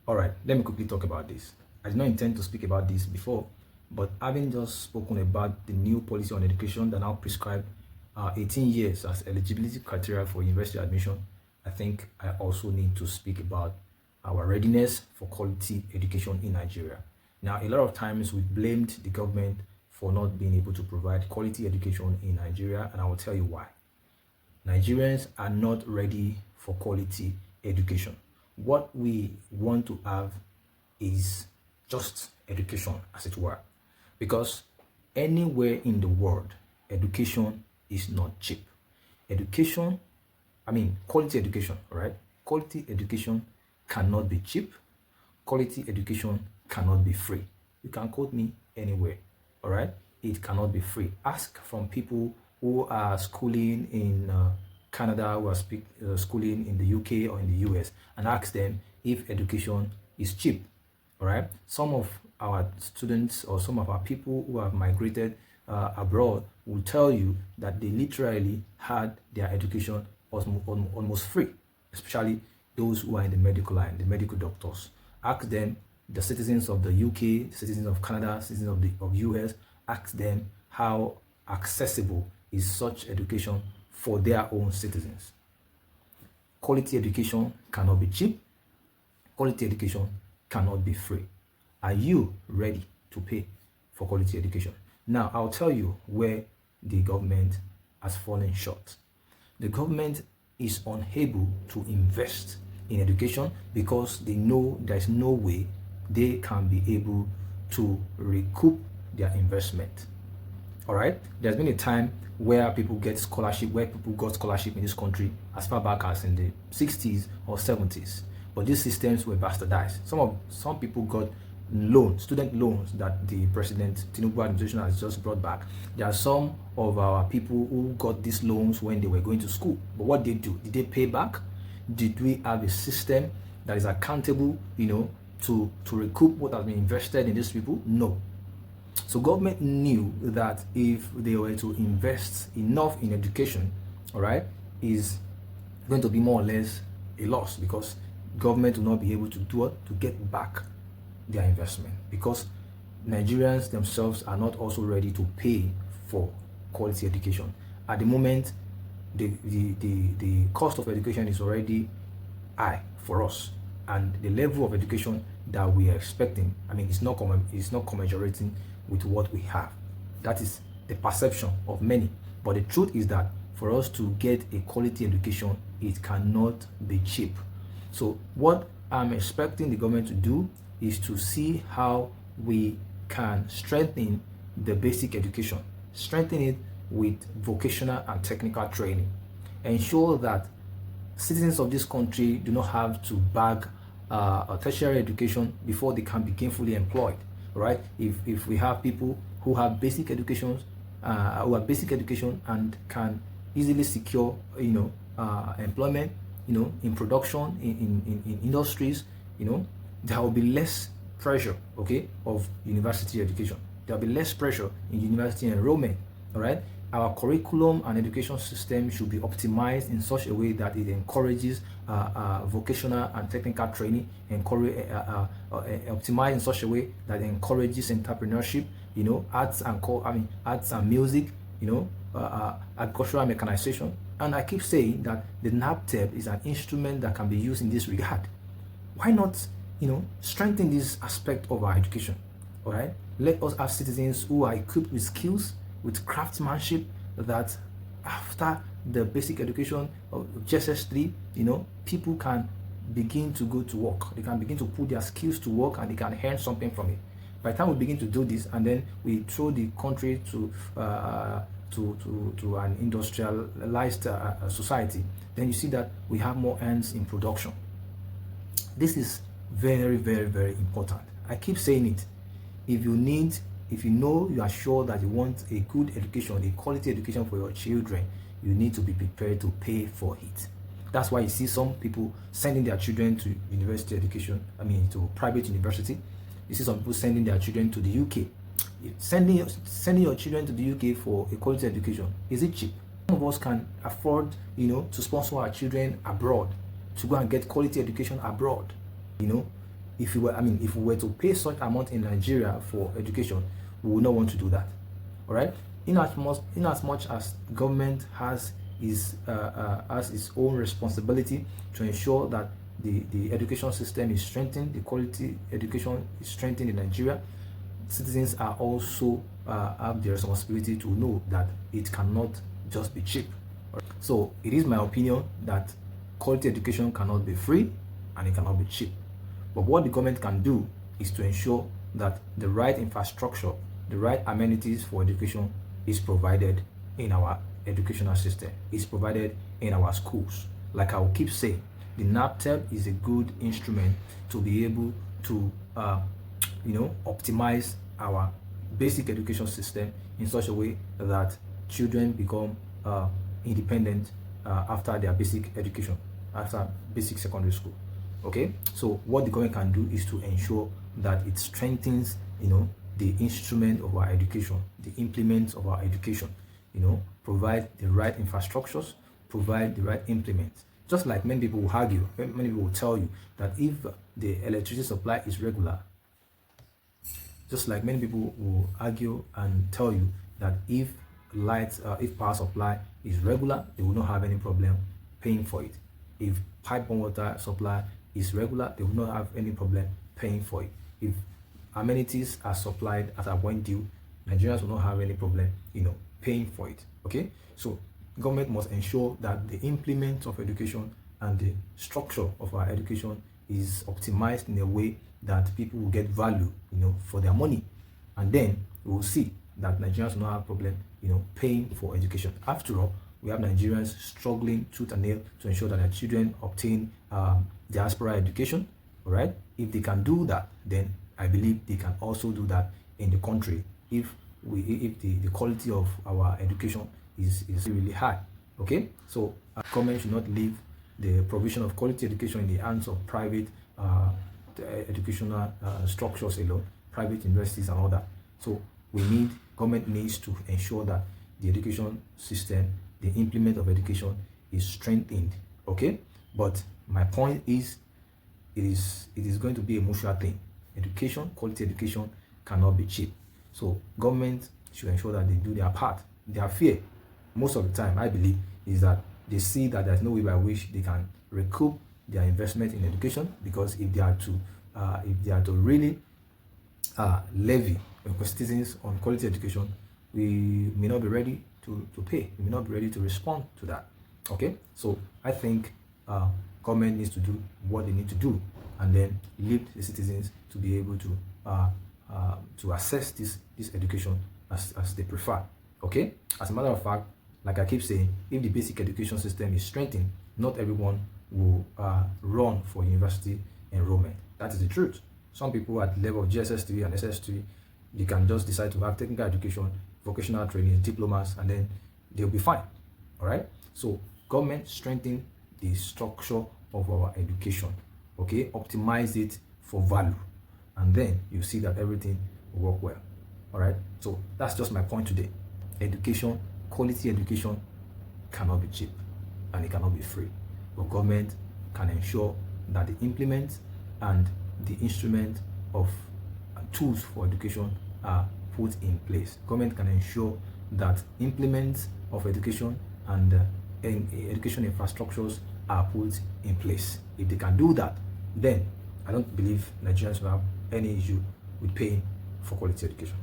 All right, let me quickly talk about this. I did not intend to speak about this before, but having just spoken about the new policy on education that now prescribe 18 years as eligibility criteria for university admission, I think I also need to speak about our readiness for quality education in Nigeria. Now, a lot of times we blamed the government for not being able to provide quality education in Nigeria, and I will tell you why. Nigerians are not ready for quality education. What we want to have is just education, as it were, because anywhere in the world, education is not cheap. Education, quality education, right? Quality education cannot be cheap. Quality education cannot be free. You can quote me anywhere, all right? It cannot be free. Ask from people who are schooling in Canada, who are schooling in the UK or in the US, and ask them if education is cheap, all right? Some of our students or some of our people who have migrated abroad will tell you that they literally had their education almost free, especially those who are in the medical line, the medical doctors. Ask them, the citizens of the UK, citizens of Canada, citizens of US, ask them how accessible is such education for their own citizens. Quality education cannot be cheap. Quality education cannot be free. Are you ready to pay for quality education? Now, I'll tell you where the government has fallen short. The government is unable to invest in education because they know there's no way they can be able to recoup their investment. All right, there's been a time where people got scholarship in this country as far back as in the 60s or 70s, but these systems were bastardized. Some people got student loans that the President Tinubu administration has just brought back. There are some of our people who got these loans when they were going to school, but what did they do? Did they pay back? Did we have a system that is accountable, to recoup what has been invested in these people? No. So government knew that if they were to invest enough in education, all right, is going to be more or less a loss, because government will not be able to do it to get back their investment, because Nigerians themselves are not also ready to pay for quality education. At the moment, the cost of education is already high for us, and the level of education that we are expecting, it's not commensurating with what we have. That is the perception of many, but the truth is that for us to get a quality education, it cannot be cheap. So what I'm expecting the government to do is to see how we can strengthen the basic education, strengthen it with vocational and technical training, ensure that citizens of this country do not have to bag a tertiary education before they can be gainfully employed, right? If we have people who have basic education and can easily secure employment in production, in industries, there will be less pressure, okay, of university education. There will be less pressure in university enrollment, all right? Our curriculum and education system should be optimized in such a way that it encourages vocational and technical training, optimized in such a way that it encourages entrepreneurship, arts and music, agricultural mechanization. And I keep saying that the NABTEB is an instrument that can be used in this regard. Why not, strengthen this aspect of our education? All right, let us have citizens who are equipped with skills, with craftsmanship, that after the basic education of JSS3, people can begin to go to work. They can begin to put their skills to work, and they can earn something from it. By the time we begin to do this, and then we throw the country to an industrialized society, then you see that we have more hands in production. This is very, very, very important. I keep saying it. If you are sure that you want a good education, a quality education for your children, you need to be prepared to pay for it. That's why you see some people sending their children to university education, to private university. You see some people sending their children to the UK. Sending your children to the UK for a quality education, is it cheap? Some of us can afford, to sponsor our children abroad, to go and get quality education abroad. if we were to pay such amount in Nigeria for education, we would not want to do that. All right. In as much as government has its own responsibility to ensure that the education system is strengthened, the quality education is strengthened in Nigeria, citizens are also have the responsibility to know that it cannot just be cheap. So it is my opinion that quality education cannot be free and it cannot be cheap. But what the government can do is to ensure that the right infrastructure, the right amenities for education is provided in our educational system, is provided in our schools. Like I will keep saying, the NABTEB is a good instrument to be able to optimize our basic education system in such a way that children become independent after their basic education, after basic secondary school. Okay, so what the government can do is to ensure that it strengthens the instrument of our education, the implements of our education, provide the right infrastructures, provide the right implements. Just like many people will argue, many people will tell you that if the electricity supply is regular, just like many people will argue and tell you that if power supply is regular, they will not have any problem paying for it. If pipe water supply is regular, they will not have any problem paying for it. If amenities are supplied at a point due, Nigerians will not have any problem, paying for it. Okay, so government must ensure that the implement of education and the structure of our education is optimized in a way that people will get value, for their money, and then we will see that Nigerians will not have problem, paying for education. After all, we have Nigerians struggling tooth and nail to ensure that their children obtain diaspora education. All right, if they can do that, then I believe they can also do that in the country if the quality of our education is really high. Okay, so government should not leave the provision of quality education in the hands of private educational structures alone, private universities and all that. So government needs to ensure that the education system, the implement of education is strengthened. Okay, but my point is, it is going to be a mutual thing. Education, quality education cannot be cheap. So government should ensure that they do their part. Their fear, most of the time, I believe, is that they see that there's no way by which they can recoup their investment in education, because if they are to really levy citizens on quality education, we may not be ready to pay. We may not be ready to respond to that. Okay, so I think government needs to do what they need to do, and then leave the citizens to be able to access this education as they prefer. Okay, as a matter of fact, like I keep saying, if the basic education system is strengthened, not everyone will run for university enrollment. That is the truth. Some people at the level of GSS3 and SS3, they can just decide to have technical education, vocational training, diplomas, and then they'll be fine. All right, so government strengthen the structure of our education. Okay, optimize it for value, and then you see that everything will work well. All right, so that's just my point today. Education, quality education cannot be cheap and it cannot be free, but government can ensure that the implements and the instrument of tools for education are put in place. Government can ensure that implements of education and education infrastructures are put in place. If they can do that, then I don't believe Nigerians will have any issue with paying for quality education.